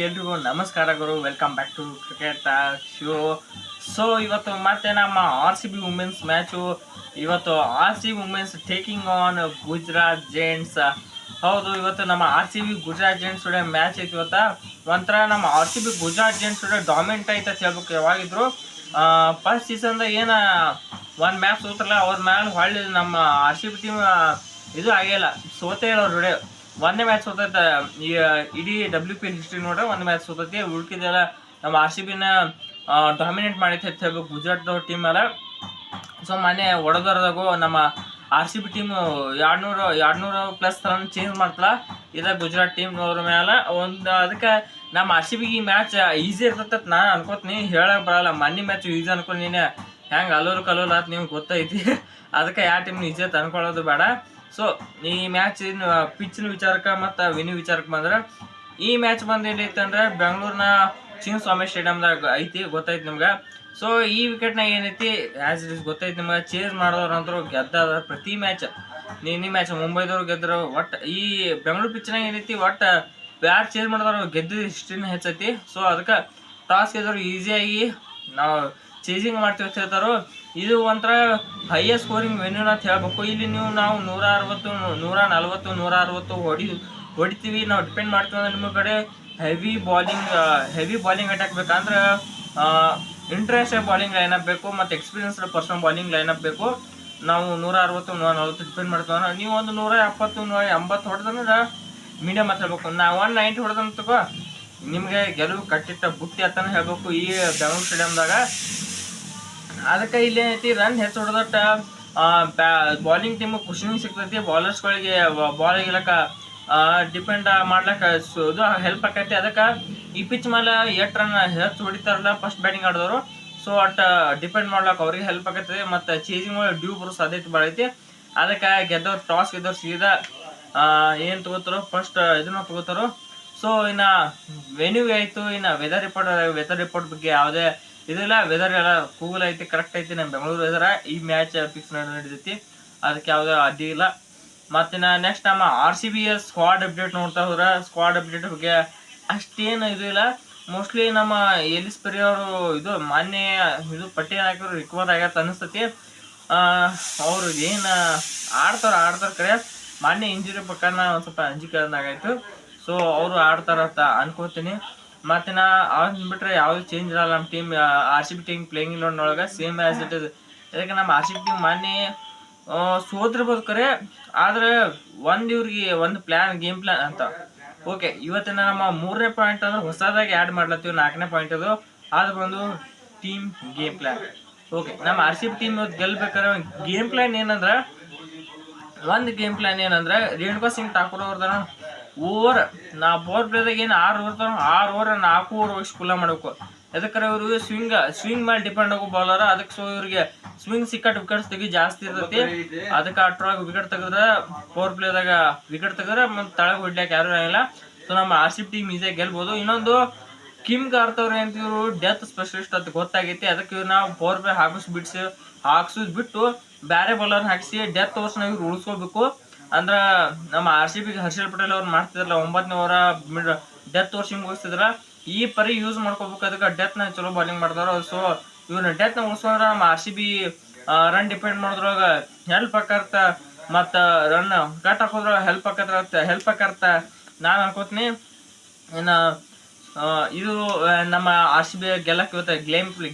ಎಲ್ರಿಗೂ ನಮಸ್ಕಾರಗಳು. Welcome back to cricket show. So ಇವತ್ತು ಮತ್ತೆ ನಮ್ಮ R C B women's match. ಇವತ್ತು R C B women's taking on Gujarat Giants. ಹೌದು, ಇವತ್ತು ನಮ್ಮ R C B Gujarat Giants ಜೊತೆ ಮ್ಯಾಚ್ ಐತಿ. ಇವತ್ತು ಒಂಥರ ನಮ್ಮ R C B Gujarat Giants ಜೊತೆ ಡಾಮಿನೆಂಟ್ ಐತೆ ಅಂತ ಹೇಳ್ಬೇಕು. ಯಾವಾಗಿದ್ರು ಫಸ್ಟ್ ಸೀಸನ್ದಾಗ ಏನು ಒಂದು ಮ್ಯಾಚ್ ಸೋತ್ರಲ್ಲ, ಅವ್ರ ಮ್ಯಾಲೆ ಹೊಳ್ಳಿ ನಮ್ಮ ಆರ್ ಸಿ ಬಿ ಟೀಮ್ ಇದು ಆಗಿಲ್ಲ, ಸೋತೇ ಇಲ್ಲ ಅವ್ರ ಜೊತೆ. ಒಂದೇ ಮ್ಯಾಚ್ ಸೋತೈತೆ ಇಡೀ WPL ಹಿಸ್ಟ್ರಿ ನೋಡ್ರೆ ಒಂದು ಮ್ಯಾಚ್ ಸೋತೈತಿ. ಉಳ್ಕಿದೆಲ್ಲ ನಮ್ಮ ಆರ್ ಸಿ ಬಿನ ಡಾಮಿನೇಟ್ ಮಾಡೈತೆ ಅಂತ ಹೇಳ್ಬೇಕು ಗುಜರಾತ್ ಟೀಮ್ ಮೇಲೆ. ಸೊ ಮೊನ್ನೆ ವಡೋದರದಾಗೂ ನಮ್ಮ R C B team 200 plus run change ಮಾಡ್ತಲ್ಲ. ಇದ ಗುಜರಾತ್ ಟೀಮ್ ಅವ್ರ ಮೇಲೆ ಒಂದು. ಅದಕ್ಕೆ ನಮ್ಮ ಆರ್ ಸಿ ಬಿಗೆ ಈ ಮ್ಯಾಚ್ ಈಸಿ ಇರ್ತೈತೆ ನಾನು ಅನ್ಕೋತೀನಿ. ಹೇಳಕ್ ಬರಲ್ಲ, ಮೊನ್ನೆ ಮ್ಯಾಚ್ ಈಸಿ ಅನ್ಕೊಂಡು ನೀನು ಹೆಂಗೆ ಕಲೋಲ್ ಆತ ನಿಮ್ಗೆ ಗೊತ್ತೈತಿ. ಅದಕ್ಕೆ ಯಾವ ಟೀಮ್ ಈಸಿ ಅಂತ ಅನ್ಕೊಳ್ಳೋದು ಬೇಡ. ಸೊ ಈ ಮ್ಯಾಚಿನ ಪಿಚ್ಚಿನ ವಿಚಾರಕ್ಕೆ ಮತ್ತು ವಿನಿ ವಿಚಾರಕ್ಕೆ ಬಂದ್ರೆ, ಈ ಮ್ಯಾಚ್ ಬಂದು ಏನೈತೆ ಅಂದರೆ ಬೆಂಗಳೂರಿನ ಚಿನ್ನಸ್ವಾಮಿ ಸ್ಟೇಡಿಯಮ್ದಾಗ ಐತಿ, ಗೊತ್ತೈತಿ ನಿಮ್ಗೆ. ಸೊ ಈ ವಿಕೆಟ್ನಾಗ ಏನೈತಿ ಆ್ಯಸ್ ಇಟ್ ಇಸ್ ಗೊತ್ತೈತಿ ನಿಮ್ಗೆ. ಚೇಸ್ ಮಾಡೋರಂತರೂ ಗೆದ್ದದ ಪ್ರತಿ ಮ್ಯಾಚ್. ನಿನ್ನೆ ಮ್ಯಾಚ್ ಮುಂಬೈದವ್ರು ಗೆದ್ದರು. ಒಟ್ಟು ಈ ಬೆಂಗಳೂರು ಪಿಚ್ನಾಗ ಏನೈತಿ, ಒಟ್ಟು ಯಾರು ಚೇಸ್ ಮಾಡಿದವ್ರು ಗೆದ್ದಿದ್ದು ಹಿಸ್ಟ್ರಿನ ಹೆಚ್ಚೈತಿ. ಸೊ ಅದಕ್ಕೆ ಟಾಸ್ ಗೆದ್ದವ್ರು ಈಸಿಯಾಗಿ ನಾವು ಚೇಸಿಂಗ್ ಮಾಡ್ತೀವಿ ಅಂತ ಹೇಳ್ತಾರೋ. ಇದು ಒಂಥರ ಹೈಯೆಸ್ಟ್ ಸ್ಕೋರಿಂಗ್ ವೆನ್ಯೂನ ಅಂತ ಹೇಳ್ಬೇಕು. ಇಲ್ಲಿ ನಾವು 160, 140, 160 ಹೊಡಿತೀವಿ. ನಾವು ಡಿಪೆಂಡ್ ಮಾಡ್ತೀವಿ ಅಂದ್ರೆ ನಿಮ್ಮ ಕಡೆ ಹೆವಿ ಬಾಲಿಂಗ್ ಅಟ್ಯಾಕ್ ಬೇಕಂದ್ರೆ ಇಂಟ್ರೆಸ್ಟೆಡ್ ಬಾಲಿಂಗ್ ಲೈನಪ್ ಬೇಕು ಮತ್ತು ಎಕ್ಸ್ಪೀರಿಯನ್ಸ್ಡ್ ಪರ್ಸನ್ ಬಾಲಿಂಗ್ ಲೈನಪ್ ಬೇಕು. ನಾವು 160, 140 ಡಿಪೆಂಡ್ ಮಾಡ್ತೀವಿ ಅಂದ್ರೆ ನೀವು ಒಂದು 170, 180 ಹೊಡೆದ್ರೆ ಮೀಡಿಯಮ್ ಅಂತ ಹೇಳ್ಬೇಕು. ನಾವು 190 ಹೊಡೆದಂತಕೋ ನಿಮಗೆ ಗೆಲುವು ಕಟ್ಟಿಟ್ಟ ಬುತ್ತಿ ಅಂತಾನೆ ಹೇಳ್ಬೇಕು ಈ ಬೆಂಗಳೂರು ಸ್ಟೇಡಿಯಮ್ದಾಗ. ಅದಕ್ಕೆ ಇಲ್ಲೇನೈತಿ, ರನ್ ಹೆಚ್ಚು ಹೊಡೆದಟ್ಟ ಬಾಲಿಂಗ್ ಟೀಮ್ ಖುಷಿನೂ ಸಿಗ್ತೈತಿ. ಬಾಲರ್ಸ್ಗಳಿಗೆ ಬಾಲ್ ಇಲ್ಲಕ್ಕ ಡಿಪೆಂಡ್ ಮಾಡ್ಲಿಕ್ಕೆ ಇದು ಹೆಲ್ಪ್ ಆಕೈತಿ. ಅದಕ್ಕೆ ಈ ಪಿಚ್ ಮೇಲೆ ಎಷ್ಟು ರನ್ ಹೆಚ್ಚು ಹೊಡಿತಾರಲ್ಲ ಫಸ್ಟ್ ಬ್ಯಾಟಿಂಗ್ ಆಡಿದವರು, ಸೊ ಅಟ್ ಡಿಪೆಂಡ್ ಮಾಡ್ಲಿಕ್ಕೆ ಅವ್ರಿಗೆ ಹೆಲ್ಪ್ ಆಕೈತಿ. ಮತ್ತು ಚೇಸಿಂಗ್ ಮೇಲೆ ಡ್ಯೂ ಬರೋ ಸಾಧ್ಯತೆ ಭಾಳ ಐತಿ. ಅದಕ್ಕೆ ಟಾಸ್ ಗೆದ್ದವ್ರು ಸೀದಾ ಏನು ತೊಗೋತಾರೋ ಫಸ್ಟ್ ಇದನ್ನ ತೊಗೋತಾರೋ. ಸೊ ಇನ್ನು ವೆನ್ಯೂ ಆಯಿತು. ಇನ್ನು ವೆದರ್ ರಿಪೋರ್ಟ್ ಬಗ್ಗೆ ಯಾವುದೇ ಇದಿಲ್ಲ. ವೆದರ್ ಎಲ್ಲ ಕೂಲ್ ಐತಿ, ಕರೆಕ್ಟ್ ಐತಿ. ನಮ್ಮ ಬೆಂಗಳೂರು ವೆದರ ಈ ಮ್ಯಾಚ್ ಫಿಕ್ಸ್ ನಡೀತೈತಿ, ಅದಕ್ಕೆ ಯಾವುದೇ ಅಡ್ಡಿ ಇಲ್ಲ. ಮತ್ತು ನೆಕ್ಸ್ಟ್ ನಮ್ಮ ಆರ್ ಸಿ ಬಿಯ ಸ್ಕ್ವಾಡ್ ಅಪ್ಡೇಟ್ ನೋಡ್ತಾ ಹೋದ್ರೆ, ಸ್ಕ್ವಾಡ್ ಅಪ್ಡೇಟ್ ಬಗ್ಗೆ ಅಷ್ಟೇನು ಇದು ಇಲ್ಲ. ಮೋಸ್ಟ್ಲಿ ನಮ್ಮ ಎಲಿಸ್ ಪೆರಿ ಅವರು ಇದು ಮೊನ್ನೆ ಇದು ಪಟ್ಟಿ ಹಾಕಿದ್ರು ರಿಕವರ್ ಆಗ್ಯತ್ತ ಅನಿಸ್ತತಿ. ಅವರು ಏನು ಆಡ್ತಾರೆ ಕರೆ. ಮೊನ್ನೆ ಇಂಜುರಿ ಪ್ರಕಾರ ಒಂದು ಸ್ವಲ್ಪ ಅಂಜಿಕೆ ಆಗಾಯ್ತು. ಸೊ ಅವರು ಆಡ್ತಾರಂತ ಅನ್ಕೋತೀನಿ. ಮತ್ತು ಅವನ್ನ ಬಿಟ್ಟರೆ ಯಾವುದು ಚೇಂಜ್ ಇರಲ್ಲ ನಮ್ಮ team. R C B team playing ಇಲೆವನ್ನೊಳಗೆ ಸೇಮ್ ಆ್ಯಸ್ ಇಟ್ ಇಸ್. ಅದಕ್ಕೆ ನಮ್ಮ ಆರ್ ಸಿ ಬಿ ಟೀಮ್ ಮೊನ್ನೆ ಸೋತಿರ್ಬೋದು ಕರೆ, ಆದರೆ ಇವ್ರಿಗೆ ಒಂದು ಗೇಮ್ ಪ್ಲ್ಯಾನ್ ಅಂತ. ಓಕೆ, ಇವತ್ತಿನ ನಮ್ಮ 3ನೇ ಪಾಯಿಂಟ್ ಅಂದ್ರೆ ಹೊಸದಾಗಿ ಆ್ಯಡ್ ಮಾಡ್ಲತ್ತೀವಿ. 4ನೇ ಪಾಯಿಂಟ್ ಅದು ಬಂದು ಟೀಮ್ ಗೇಮ್ ಪ್ಲ್ಯಾನ್. ಓಕೆ, ನಮ್ಮ ಆರ್ ಸಿ ಬಿ ಟೀಮ್ ಇವತ್ತು ಗೆಲ್ಬೇಕಾದ್ರೆ ಗೇಮ್ ಪ್ಲ್ಯಾನ್ ಏನಂದ್ರೆ, ರೇಣುಕಾ ಸಿಂಗ್ ಠಾಕೂರ್ ಅವ್ರದಾರ ನಾವು ಪವರ್ ಪ್ಲೇದಾಗ ಏನು 6 ಓವರ್ 4 ಓವರ್ ಹೋಗಿ ಕುಲ್ಲ ಮಾಡಬೇಕು. ಯಾಕಂದ್ರೆ ಇವ್ರಿಗೆ ಸ್ವಿಂಗ್ ಮೇಲೆ ಡಿಪೆಂಡ್ ಆಗೋ ಬಾಲರ್. ಅದಕ್ಕೆ ಸೊ ಇವ್ರಿಗೆ ಸ್ವಿಂಗ್ ಸಿಕ್ಕಟ್ಟು ವಿಕೆಟ್ಸ್ ತೆಗಿ ಜಾಸ್ತಿ ಇರ್ತೈತಿ. ಅದಕ್ಕೆ ಅಟ್ರೊಳಗೆ ವಿಕೆಟ್ ತೆಗೆದ್ರೆ ಪವರ್ ಪ್ಲೇದಾಗ ವಿಕೆಟ್ ತೆಗೆದ್ರೆ ಮತ್ತು ತಳಗೆ ಹೊಡ್ಲಿಕ್ಕೆ ಯಾರು ಆಗಿಲ್ಲ. ಸೊ ನಮ್ಮ ಆರ್ ಸಿ ಬಿ ಟೀಮ್ ಈಸಿಯಾಗಿ ಗೆಲ್ಬೋದು. ಇನ್ನೊಂದು ಕಿಮ್ ಕಾರ್ತವ್ರು ಅಂತ ಇವರು ಡೆತ್ ಸ್ಪೆಷಲಿಸ್ಟ್ ಅಂತ ಗೊತ್ತಾಗೈತಿ. ಅದಕ್ಕೆ ಇವ್ರು ನಾವು ಪವರ್ ಪ್ಲೇ ಹಾಕ್ಸೋದು ಬಿಟ್ಟು ಬೇರೆ ಬಾಲರ್ ಹಾಕಿಸಿ ಡೆತ್ ಓವರ್ಸ್ನ ಇವ್ರು ಉಳಿಸ್ಕೋಬೇಕು. ಅಂದ್ರೆ ನಮ್ಮ ಆರ್ ಸಿ ಬಿಗೆ ಹರ್ಷಲ್ ಪಟೇಲ್ ಅವ್ರು ಮಾಡ್ತಿದ್ರಲ್ಲ 9ನೇ ಓವರ ಡೆತ್ ಓವರ್ಸ್ ಹಿಂಗೆ ಉಳಿಸ್ತಿದ್ರ, ಈ ಪರಿ ಯೂಸ್ ಮಾಡ್ಕೋಬೇಕು. ಅದಕ್ಕೆ ಡೆತ್ನ ಚಲೋ ಬಾಲಿಂಗ್ ಮಾಡ್ತಾರೋ. ಸೊ ಇವ್ರನ್ನ ಡೆತ್ನ ಉಳಿಸೋದ್ರೆ ನಮ್ಮ R C B run depend ಮಾಡೋದ್ರೊಳಗೆ ಹೆಲ್ಪ್ ಆಕತ್ತ, ಮತ್ತು ರನ್ ಕಟ್ ಹಾಕೋದ್ರೊಳಗೆ ಹೆಲ್ಪ್ ಆಕತ್ತ ನಾನು ಅನ್ಕೋತೀನಿ. ಇನ್ನು ಇದು ನಮ್ಮ ಆರ್ ಸಿ ಬಿ ಗೆಲ್ಲಕ್ಕೆ ಇವತ್ತು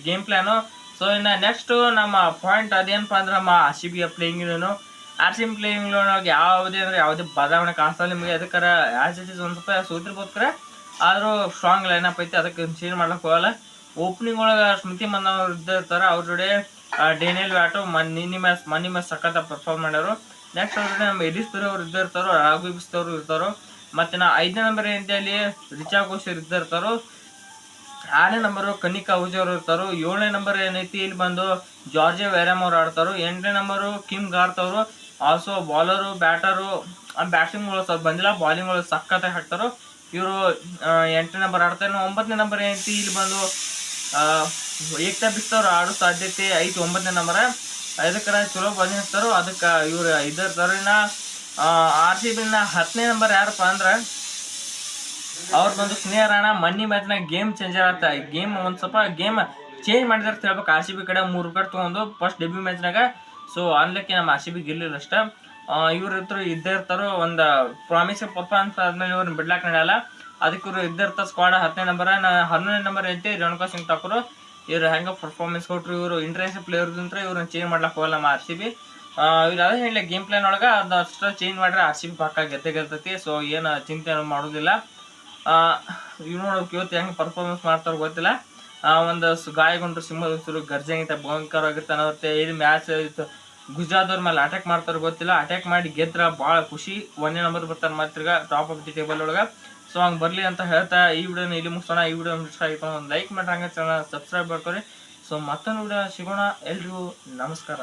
ಗೇಮ್ ಪ್ಲ್ಯಾನು. ಸೊ ಇನ್ನು ನೆಕ್ಸ್ಟು ನಮ್ಮ ಪಾಯಿಂಟ್ ಅದೇನಪ್ಪ ಅಂದ್ರೆ, ನಮ್ಮ ಆರ್ ಸಿ ಬಿಯ ಪ್ಲೇಯಿಂಗ್ ಒಳಗೆ ಯಾವುದೇ ಬದಲಾವಣೆ ಕಾಣಿಸ್ತಲ್ಲ ನಿಮಗೆ. ಅದಕ್ಕೆ ಆ್ಯಸ್ ಇಟ್ ಇಸ್ ಒಂದು ಸ್ವಲ್ಪ ಸೋತಿರ್ಬೋದು ಕರೆ, ಆದರೂ ಸ್ಟ್ರಾಂಗ್ ಲೈನಪ್ ಐತಿ. ಅದಕ್ಕೆ ಚೇಂಜ್ ಮಾಡ್ಲಿಕ್ಕೆ ಹೋಗಲ್ಲ. ಓಪನಿಂಗ್ ಒಳಗೆ ಸ್ಮೃತಿ ಮಂದನ್ ಅವ್ರು ಇರ್ತಾರೆ. ಅವ್ರ ಜೊತೆ ಡೇನಿಯಲ್ ವ್ಯಾಟು ಮೊನ್ನೆ ಮ್ಯಾಚ್ ಸಖತ್ ಪರ್ಫಾರ್ಮ್ ಮಾಡ್ಯಾರು. ನೆಕ್ಸ್ಟ್ ಅವ್ರ ಜೊತೆ ನಮ್ಮ ಎಲಿಸ್ ಪೆರಿ ಅವ್ರು ಇರ್ತಾರೋ, ರಾಘು ಬಿಸ್ತವ್ರು ಇರ್ತಾರೋ. ಮತ್ತು 5ನೇ ನಂಬರ್ ಅಲ್ಲಿ ರಿಚಾ ಘೋಷ್ ಇರ್ತಾರೋ. 6ನೇ ನಂಬರು ಕನಿಕಾ ಹುಜೆ ಅವರು ಇರ್ತಾರೋ. 7ನೇ ನಂಬರ್ ಏನೈತಿ ಇಲ್ಲಿ ಬಂದು ಜಾರ್ಜಿಯಾ ವೆರಮ್ ಅವ್ರು ಆಡ್ತಾರೋ. 8ನೇ ನಂಬರು ಕಿಮ್ ಗಾರ್ತ್ ಅವರು. ಆಲ್ಸೋ ಬಾಲರು ಬ್ಯಾಟರು ಬ್ಯಾಟಿಂಗ್ಗಳು ಸ್ವಲ್ಪ ಬಂದಿಲ್ಲ, ಬಾಲಿಂಗ್ಗಳು ಸಖತ್ತಾಗಿ ಹಾಕ್ತಾರೋ ಇವರು. 8ನೇ ನಂಬರ್ ಆಡ್ತಾರೆ. 9ನೇ ನಂಬರ್ ಏನೈತಿ ಇಲ್ಲಿ ಬಂದು ಏಕ್ತಾ ಬಿಸ್ತವ್ರು ಆಡೋ ಸಾಧ್ಯತೆ ಐತಿ 9ನೇ ನಂಬರ್. ಅದಕ್ಕೆ ಚಲೋ ಬಾಲಿಂಗ್ ಹಾಕ್ತಾರೋ. ಅದಕ್ಕೆ ಇವ್ರು ಇದಿರ್ತಾರೋ. ಇನ್ನು ಆರ್ ಸಿ ಬಿನ 10ನೇ ನಂಬರ್ ಯಾರಪ್ಪ ಅಂದ್ರೆ ಅವ್ರದ್ದೊಂದು ಸ್ನೇಹ ರಾಣ ಮನ್ನಿ ಮ್ಯಾಚ್ನಾಗ ಗೇಮ್ ಚೇಂಜರ್ ಆತ. ಗೇಮ್ ಒಂದು ಸ್ವಲ್ಪ ಗೇಮ್ ಚೇಂಜ್ ಮಾಡಿದಾರೆ ಅಂತ ಹೇಳ್ಬೇಕು. ಆರ್ ಸಿ ಬಿ ಕಡೆ 3 ವಿಕೆಟ್ ತೊಗೊಂಡು ಫಸ್ಟ್ ಡೆಬ್ಯೂ ಮ್ಯಾಚ್ನಾಗ. ಸೊ ಅನ್ಲಕ್ಕೆ ನಮ್ಮ ಆರ್ ಸಿ ಬಿ ಗೆಲ್ಲಿಲ್ಲ ಅಷ್ಟ. ಇವ್ರ ಹತ್ರ ಇದ್ದೇ ಇರ್ತಾರೋ ಒಂದು ಪ್ರಾಮಿಸಿಂಗ್ ಪರ್ಫಾರ್ಮೆನ್ಸ್ ಆದ್ಮೇಲೆ ಇವ್ರನ್ನ ಬಿಡ್ಲಾಕ್ ನಡೆಯಲ್ಲ. ಅದಕ್ಕೆ ಇವ್ರು ಇದ್ದೇ ಇರ್ತಾರೆ ಸ್ಕ್ವಾಡ್ 10ನೇ ನಂಬರ್ 11ನೇ ನಂಬರ್ ಐತಿ ರೇಣುಕಾ ಸಿಂಗ್ ಠಾಕೂರ್. ಇವ್ರು ಹೆಂಗೆ ಪರ್ಫಾರ್ಮೆನ್ಸ್ ಕೊಟ್ಟರು. ಇವರು ಇಂಟರ್ನ್ಯಾಷನಲ್ ಪ್ಲೇಯರ್ ಅಂತ ಇವ್ರನ್ನ ಚೇಂಜ್ ಮಾಡ್ಲಾಕ್ ಹೋಗಲ್ಲ ನಮ್ಮ ಆರ್ ಸಿ ಬಿ. ಇವ್ರು ಅದೇ ಹೇಳಿ ಗೇಮ್ ಪ್ಲಾನ್ ಒಳಗೆ ಅದು ಅಷ್ಟು ಚೇಂಜ್ ಮಾಡ್ರೆ ಆರ್ ಸಿ ಬಿ ಪಕ್ಕ ಗೆಲ್ತೈತಿ. ಸೊ ಏನು ಚಿಂತೆ ಮಾಡೋದಿಲ್ಲ. ಇವ್ ನೋಡೋಕೆ ಇವತ್ತು ಹೆಂಗೆ ಪರ್ಫಾರ್ಮೆನ್ಸ್ ಮಾಡ್ತಾರೋ ಗೊತ್ತಿಲ್ಲ. ಒಂದು ಗಾಯಗೊಂಡ್ರು ಸಿಂಹದ ಗರ್ಜಂಗಿತ ಭಯಂಕರವಾಗಿರ್ತಾನೆ. ಮತ್ತೆ ಇದು ಮ್ಯಾಚ್ ಗುಜರಾತ್ ಮೇಲೆ ಅಟ್ಯಾಕ್ ಮಾಡ್ತಾರೋ ಗೊತ್ತಿಲ್ಲ. ಅಟ್ಯಾಕ್ ಮಾಡಿ ಗೆದ್ರ ಭಾಳ ಖುಷಿ. 1ನೇ ನಂಬರ್ ಬರ್ತಾರೆ ಮಾತ್ರ ಟಾಪ್ ಆಫ್ ದಿ ಟೇಬಲ್ ಒಳಗೆ. ಸೊ ಹಂಗೆ ಬರಲಿ ಅಂತ ಹೇಳ್ತಾ ಈ ವಿಡಿಯೋನ ಇಲ್ಲಿ ಮುಗಿಸೋಣ. ಈ ವಿಡಿಯೋ ಇಷ್ಟ ಆಯಿತು ಒಂದು ಲೈಕ್ ಮಾಡಿ, ಹಂಗೆ ಚಾನಲ್ ಸಬ್ಸ್ಕ್ರೈಬ್ ಮಾಡ್ಕೊರಿ. ಸೊ ಮತ್ತೊಂದು ವಿಡಿಯೋ ಸಿಗೋಣ. ಎಲ್ರಿಗೂ ನಮಸ್ಕಾರ.